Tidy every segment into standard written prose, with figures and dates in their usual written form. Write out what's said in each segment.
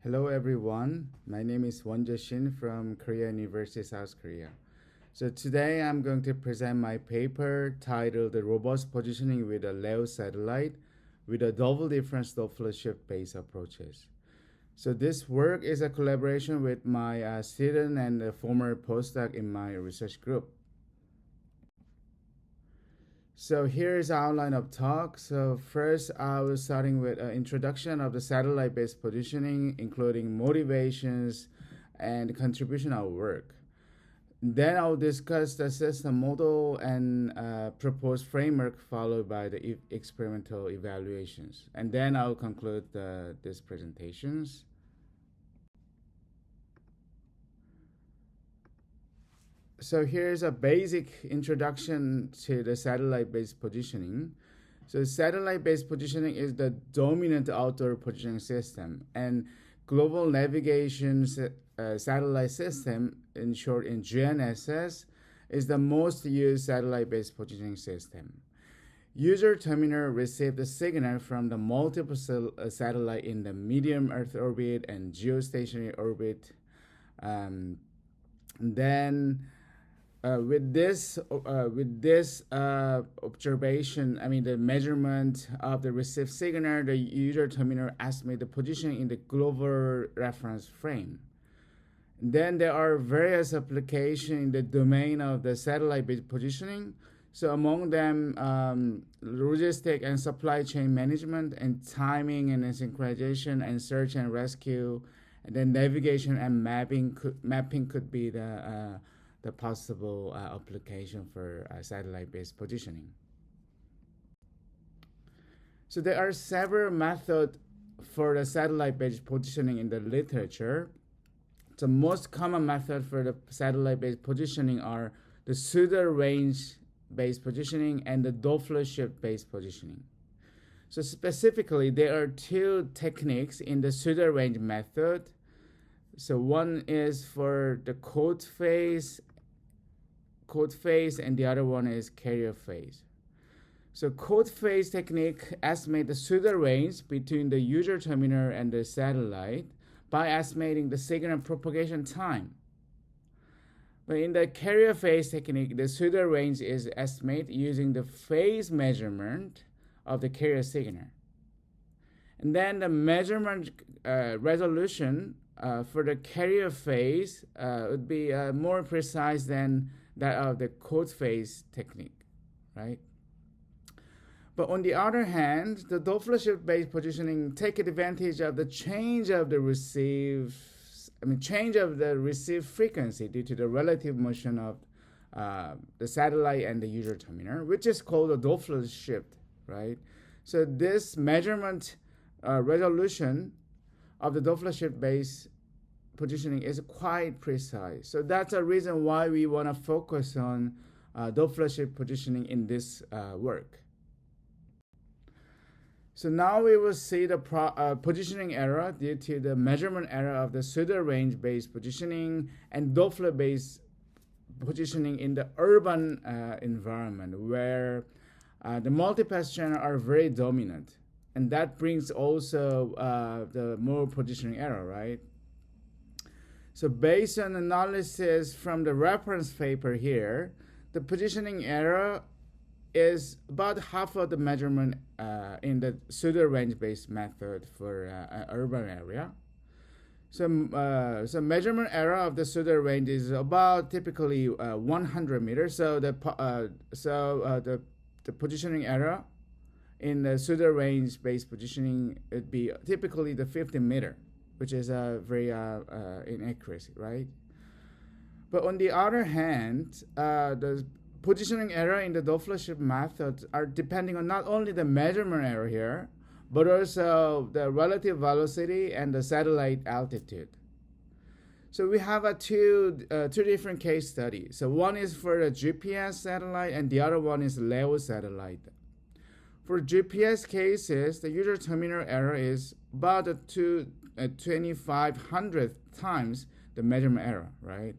Hello everyone, my name is Wonjae Shin from Korea University, South Korea. So today I'm going to present my paper titled The Robust Positioning with a LEO Satellite with a Double Difference Doppler Shift Based Approaches. So this work is a collaboration with my student and a former postdoc in my research group. So here is the outline of talk. So first I was starting with an introduction of the satellite-based positioning, including motivations and contribution of work. Then I'll discuss the system model and proposed framework followed by the experimental evaluations. And then I'll conclude these presentations. So here's a basic introduction to the satellite-based positioning. So satellite-based positioning is the dominant outdoor positioning system, and global navigation satellite system, in short in GNSS, is the most used satellite-based positioning system. User terminal receive the signal from the multiple satellite in the medium Earth orbit and geostationary orbit. With this observation, the measurement of the received signal, the user terminal estimate the position in the global reference frame. Then there are various applications in the domain of the satellite-based positioning. So among them, logistic and supply chain management, and timing and synchronization, and search and rescue, and then navigation and mapping could be the possible application for satellite-based positioning. So there are several methods for the satellite-based positioning in the literature. The most common method for the satellite-based positioning are the pseudo-range-based positioning and the Doppler shift-based positioning. So specifically, there are two techniques in the pseudo-range method. So one is for the code phase, and the other one is carrier phase. So code phase technique estimates the pseudo range between the user terminal and the satellite by estimating the signal propagation time. But in the carrier phase technique, the pseudo range is estimated using the phase measurement of the carrier signal. And then the measurement resolution for the carrier phase would be more precise than that of the code phase technique, right? But on the other hand, the Doppler shift-based positioning take advantage of the change of the receive frequency due to the relative motion of the satellite and the user terminal, which is called a Doppler shift, right? So this measurement resolution of the Doppler shift-based positioning is quite precise. So that's a reason why we want to focus on Doppler shift positioning in this work. So now we will see the positioning error due to the measurement error of the pseudo-range-based positioning and Doppler-based positioning in the urban environment where the multipath channels are very dominant. And that brings also the more positioning error, right? So based on analysis from the reference paper here, the positioning error is about half of the measurement in the pseudo-range-based method for an urban area. So measurement error of the pseudo-range is about typically 100 meters. So the positioning error in the pseudo-range-based positioning would be typically the 50 meter, which is very inaccuracy, right? But on the other hand, the positioning error in the Doppler shift method are depending on not only the measurement error here, but also the relative velocity and the satellite altitude. So we have two different case studies. So one is for the GPS satellite and the other one is LEO satellite. For GPS cases, the user terminal error is about 2,500 times the measurement error, right?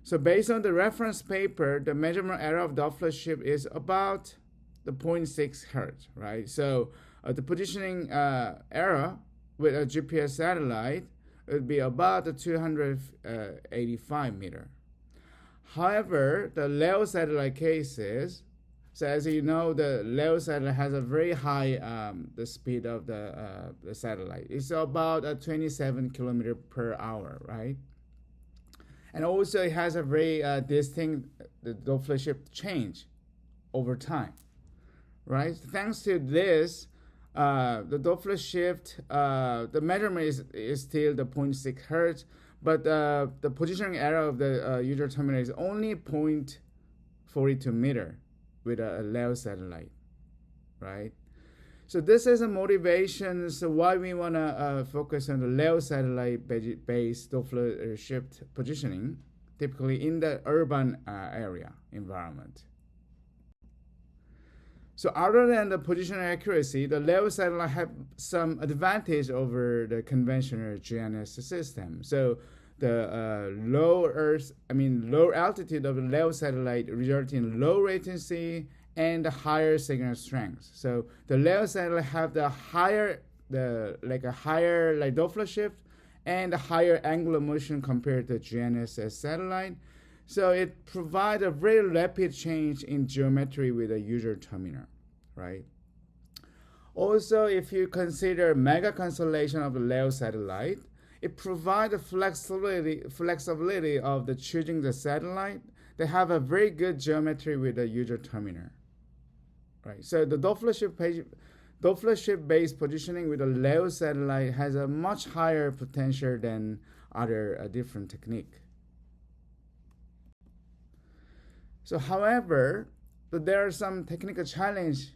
So based on the reference paper, the measurement error of Doppler shift is about the 0.6 hertz, right? So the positioning error with a GPS satellite, it would be about 285 meter. However, the LEO satellite cases, so as you know, the LEO satellite has a very high the speed of the satellite. It's about 27 kilometer per hour, right? And also it has a very distinct the Doppler shift change over time, right? Thanks to this, the Doppler shift, the measurement is still the 0.6 hertz, but the positioning error of the user terminal is only 0.42 meter with a LEO satellite, right? So this is a motivation. So why we want to focus on the LEO satellite-based Doppler shift positioning, typically in the urban area environment. So other than the position accuracy, the LEO satellite have some advantage over the conventional GNSS system. So the low altitude of the LEO satellite result in low latency and higher signal strength. So the LEO satellite have the higher Doppler shift and a higher angular motion compared to GNSS satellite. So it provides a very rapid change in geometry with a user terminal, right? Also, if you consider mega constellation of the LEO satellite, it provides a flexibility of the choosing the satellite. They have a very good geometry with the user terminal, right? So the Doppler shift based positioning with a LEO satellite has a much higher potential than other different technique. So, however, there are some technical challenge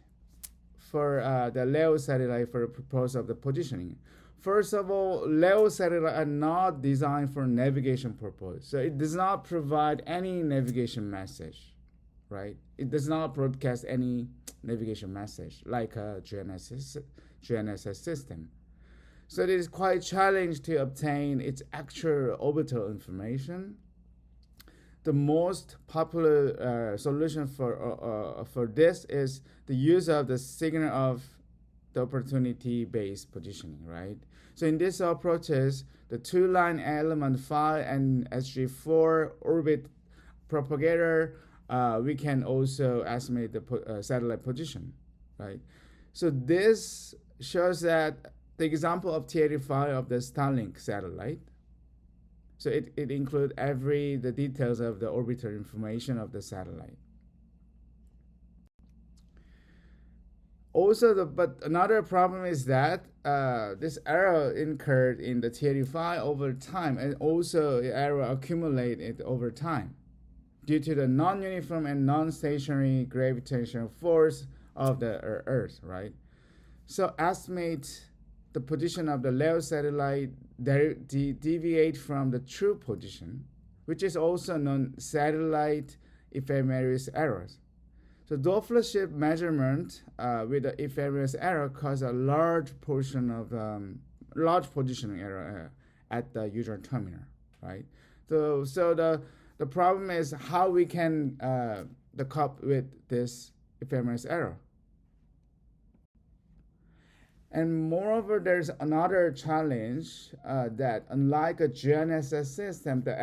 for the LEO satellite for the purpose of the positioning. First of all, LEO satellites are not designed for navigation purpose, so it does not provide any navigation message, right? It does not broadcast any navigation message like a GNSS system. So it is quite challenging to obtain its actual orbital information. The most popular solution for this is the use of the signal of the opportunity-based positioning, right? So in this approaches, the two-line element phi and SG4 orbit propagator, we can also estimate the satellite position, right? So this shows that the example of T85 of the Starlink satellite. So it includes the details of the orbiter information of the satellite. Also, but another problem is that this error incurred in the T85 over time, and also the error accumulated over time due to the non-uniform and non-stationary gravitational force of the Earth, right? So estimate the position of the LEO satellite deviate from the true position, which is also known satellite ephemeris errors. So Doppler shift measurement with the ephemeris error cause a large portion of large positioning error at the user terminal, right? So the problem is how we can cope with this ephemeris error. And moreover, there's another challenge that unlike a GNSS system, the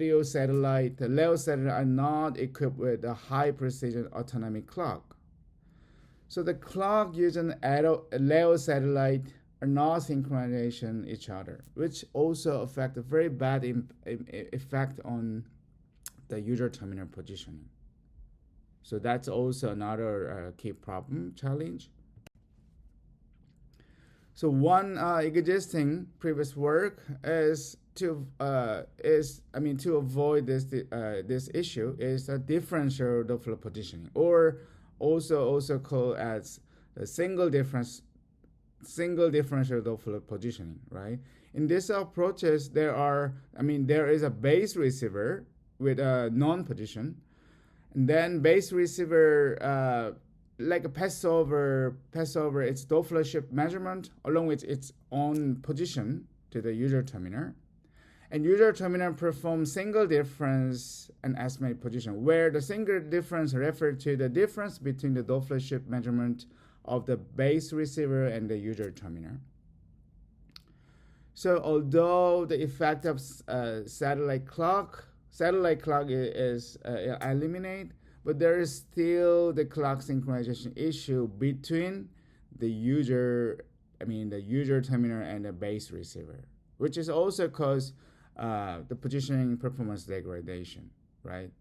LEO satellite, the LEO satellite are not equipped with a high precision autonomic clock. So the clock using LEO satellite are not synchronization each other, which also affect a very bad effect on the user terminal positioning. So that's also another key problem challenge. So one existing previous work is to avoid this issue is a differential Doppler positioning, or also called as a single differential Doppler positioning, right? In this approaches, there is a base receiver with a non-position, and then base receiver like a pass over its Doppler shift measurement along with its own position to the user terminal. And user terminal performs single difference and estimate position, where the single difference refers to the difference between the Doppler shift measurement of the base receiver and the user terminal. So although the effect of satellite clock is eliminated, but there is still the clock synchronization issue between the user, the user terminal and the base receiver, which is also cause the positioning performance degradation, right?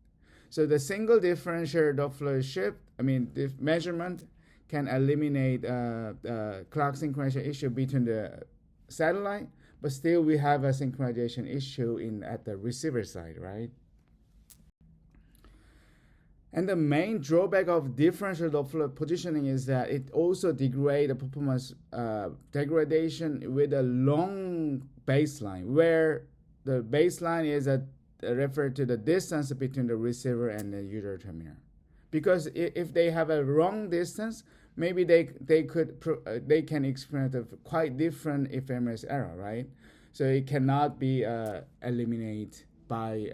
So the single differential Doppler shift, the measurement can eliminate clock synchronization issue between the satellite, but still we have a synchronization issue at the receiver side, right? And the main drawback of differential Doppler positioning is that it also degrades the performance degradation with a long baseline, where the baseline is referred to the distance between the receiver and the user terminal. Because if they have a wrong distance, maybe they can experience a quite different ephemeris error, right? So it cannot be eliminated by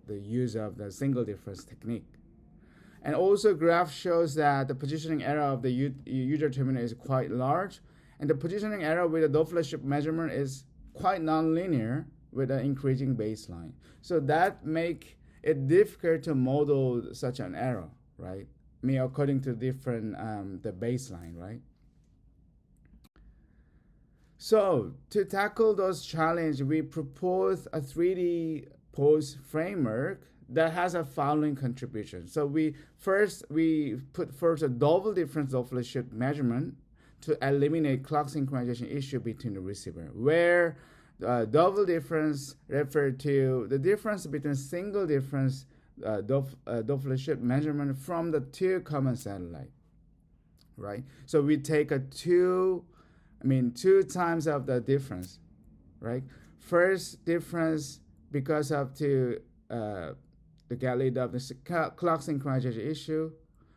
the use of the single difference technique. And also graph shows that the positioning error of the user terminal is quite large, and the positioning error with the Doppler shift measurement is quite nonlinear with an increasing baseline. So that make it difficult to model such an error, right? According to different the baseline, right? So to tackle those challenges, we propose a 3D pose framework that has a following contribution. So we put first a double difference Doppler shift measurement to eliminate clock synchronization issue between the receiver, where double difference referred to the difference between single difference Doppler shift measurement from the two common satellite, right? So we take two times of the difference, right? First difference because of to get rid of the clock synchronization issue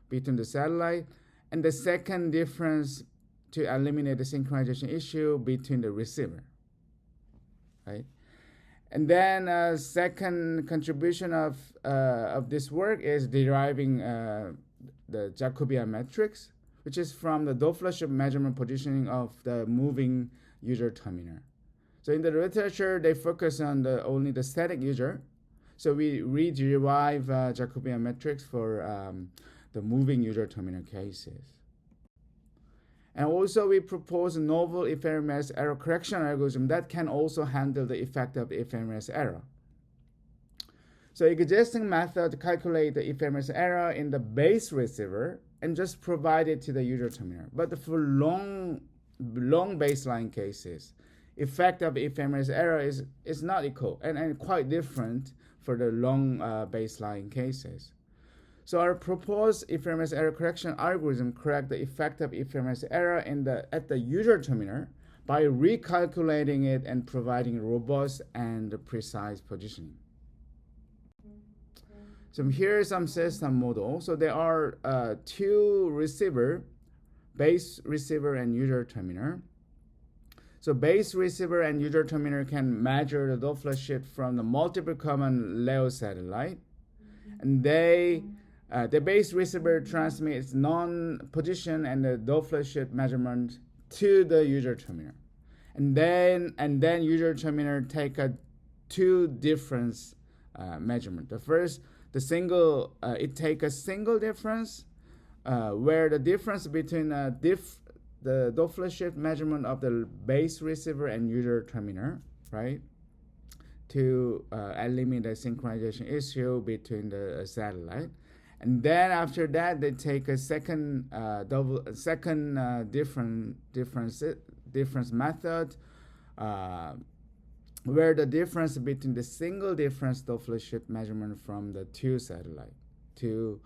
between the satellite, and the second difference to eliminate the synchronization issue between the receiver, right? And then second contribution of this work is deriving the Jacobian matrix, which is from the Doppler shift measurement positioning of the moving user terminal. So in the literature, they focus on only the static user. So we rederive Jacobian matrix for the moving user terminal cases. And also we propose a novel ephemeris error correction algorithm that can also handle the effect of ephemeris error. So existing method calculate the ephemeris error in the base receiver and just provide it to the user terminal. But for long baseline cases, effect of ephemeris error is not equal and quite different for the long baseline cases. So our proposed ephemeris error correction algorithm correct the effect of ephemeris error at the user terminal by recalculating it and providing robust and precise positioning. So here is some system model. So there are two receiver, base receiver and user terminal. So base receiver and user terminal can measure the Doppler shift from the multiple common LEO satellite, and the base receiver transmits non-position and the Doppler shift measurement to the user terminal, and then user terminal take two difference measurement. The first, it take a single difference where the difference between the Doppler shift measurement of the base receiver and user terminal, right, to eliminate the synchronization issue between the satellite. And then after that, they take a second difference method where the difference between the single difference Doppler shift measurement from the two satellite to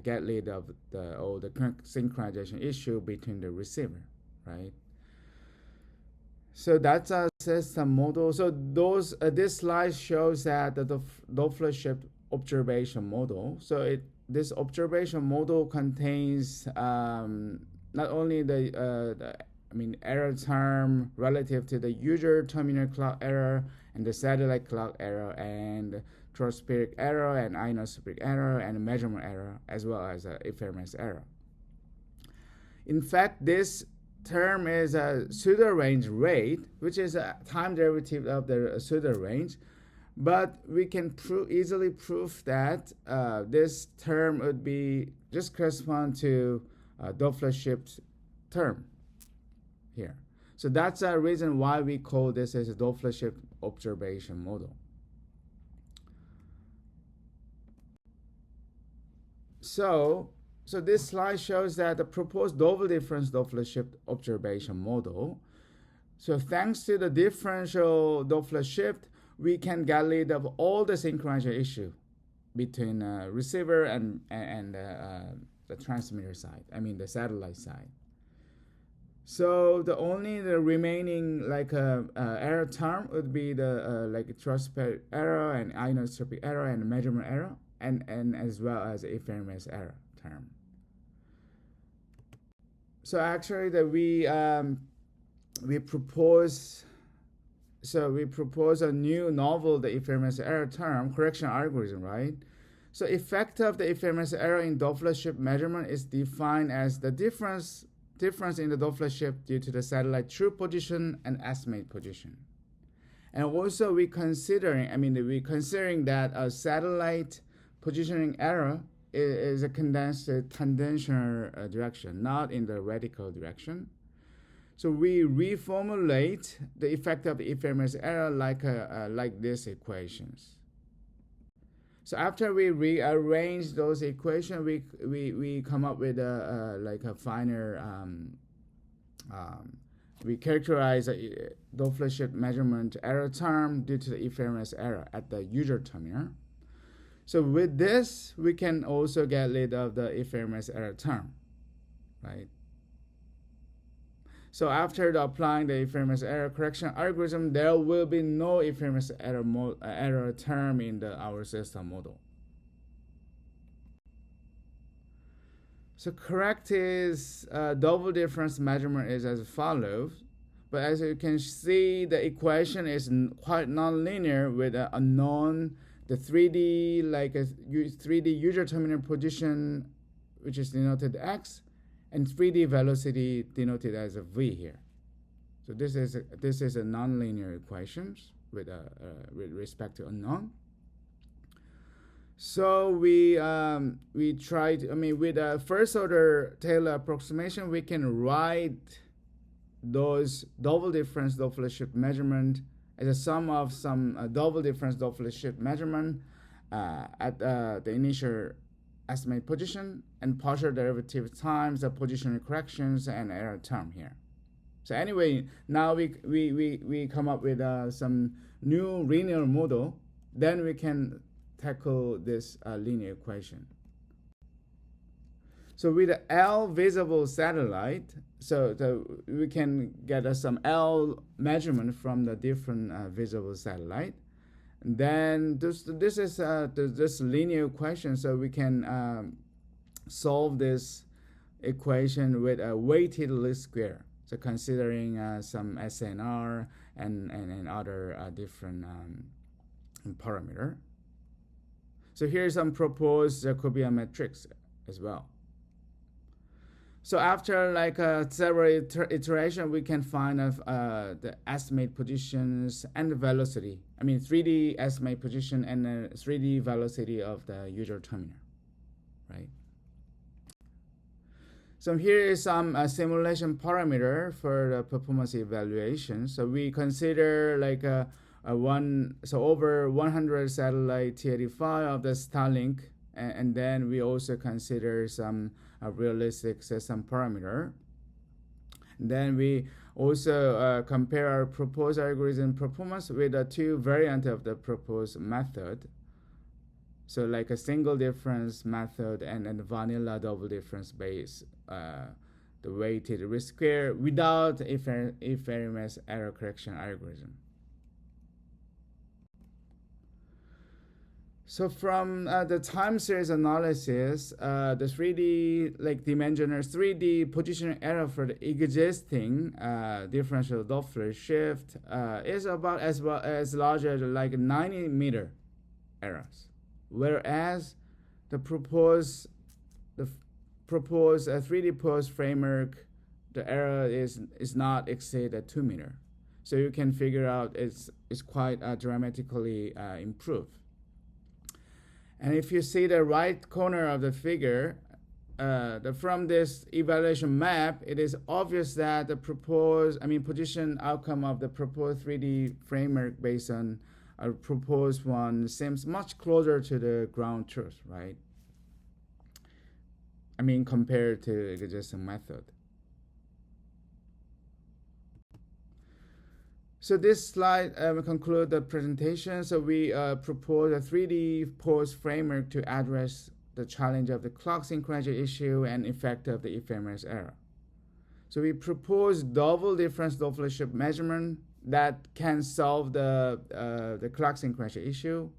get rid of the synchronization issue between the receiver, right? So that's a system model. So this slide shows that the Doppler shift observation model. So this observation model contains not only the error term relative to the user terminal clock error and the satellite clock error and tropospheric error and ionospheric error and measurement error, as well as ephemeris error. In fact, this term is a pseudo range rate, which is a time derivative of the pseudo range. But we can easily prove that this term would be just correspond to Doppler shift term here. So that's a reason why we call this as a Doppler shift observation model. So this slide shows that the proposed double difference Doppler shift observation model. So thanks to the differential Doppler shift, we can get rid of all the synchronization issue between receiver and the transmitter side. I mean the satellite side. So the remaining error term would be the tropospheric error and inotropic error and measurement error, and as well as ephemeris error term. So actually we propose a new novel, the ephemeris error term correction algorithm, right? So effect of the ephemeris error in Doppler shift measurement is defined as the difference in the Doppler shift due to the satellite true position and estimate position. And also we're considering that a satellite positioning error is a tangential direction, not in the radical direction. So we reformulate the effect of the ephemeris error like these equations. So after we rearrange those equations, we come up with a finer. We characterize a Doppler shift measurement error term due to the ephemeris error at the user terminal. So with this, we can also get rid of the ephemeris error term, right? So after applying the ephemeris error correction algorithm, there will be no ephemeris error term in our system model. So correct is double difference measurement is as follows. But as you can see, the equation is quite nonlinear with an unknown, the 3D 3D user terminal position, which is denoted x, and 3D velocity denoted as a v here. So this is a nonlinear equations with respect to unknown. So we tried. With a first order Taylor approximation, we can write those double difference Doppler shift measurement as a sum of some double difference Doppler shift measurement at the initial estimate position and partial derivative times the positional corrections and error term here. So anyway, now we come up with some new linear model. Then we can tackle this linear equation. So with the L visible satellite, we can get some L measurement from the different visible satellite. And then this is this linear equation, so we can solve this equation with a weighted least square. So considering some SNR and other different parameter. So here's some proposed Jacobian matrix as well. So after several iteration, we can find the estimate positions and the velocity. 3D estimate position and the 3D velocity of the user terminal, right? So here is some simulation parameter for the performance evaluation. So we consider over 100 satellite T85 of the Starlink, and then we also consider some realistic system parameter. Then we also compare our proposed algorithm performance with the two variants of the proposed method. So like a single difference method and a vanilla double difference base, the weighted least square without ephemeris error correction algorithm. So from the time series analysis, the 3D dimensional 3D positioning error for the existing differential Doppler shift is about as large as 90 meter errors, whereas the proposed 3D pulse framework the error is not exceed 2 meter. So you can figure out it's quite dramatically improved. And if you see the right corner of the figure, from this evaluation map, it is obvious that the position outcome of the proposed 3D framework based on a proposed one seems much closer to the ground truth, right? Compared to the existing method. So this slide concludes the presentation. So we propose a 3D pose framework to address the challenge of the clock synchronization issue and effect of the ephemeris error. So we propose double difference Doppler shift measurement that can solve the clock synchronization issue.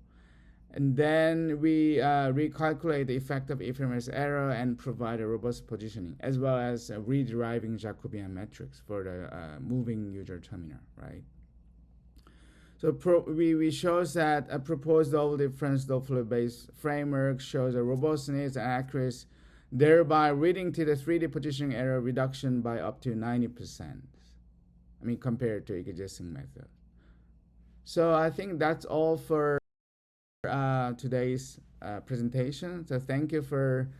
And then we recalculate the effect of ephemeris error and provide a robust positioning, as well as re-deriving Jacobian metrics for the moving user terminal, right? So we shows that a proposed double difference Doppler-based framework shows a robustness and accuracy, thereby leading to the 3D positioning error reduction by up to 90%. Compared to existing method. So I think that's all for today's presentation. So thank you for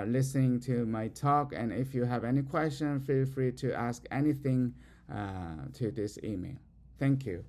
listening to my talk. And if you have any questions, feel free to ask anything to this email. Thank you.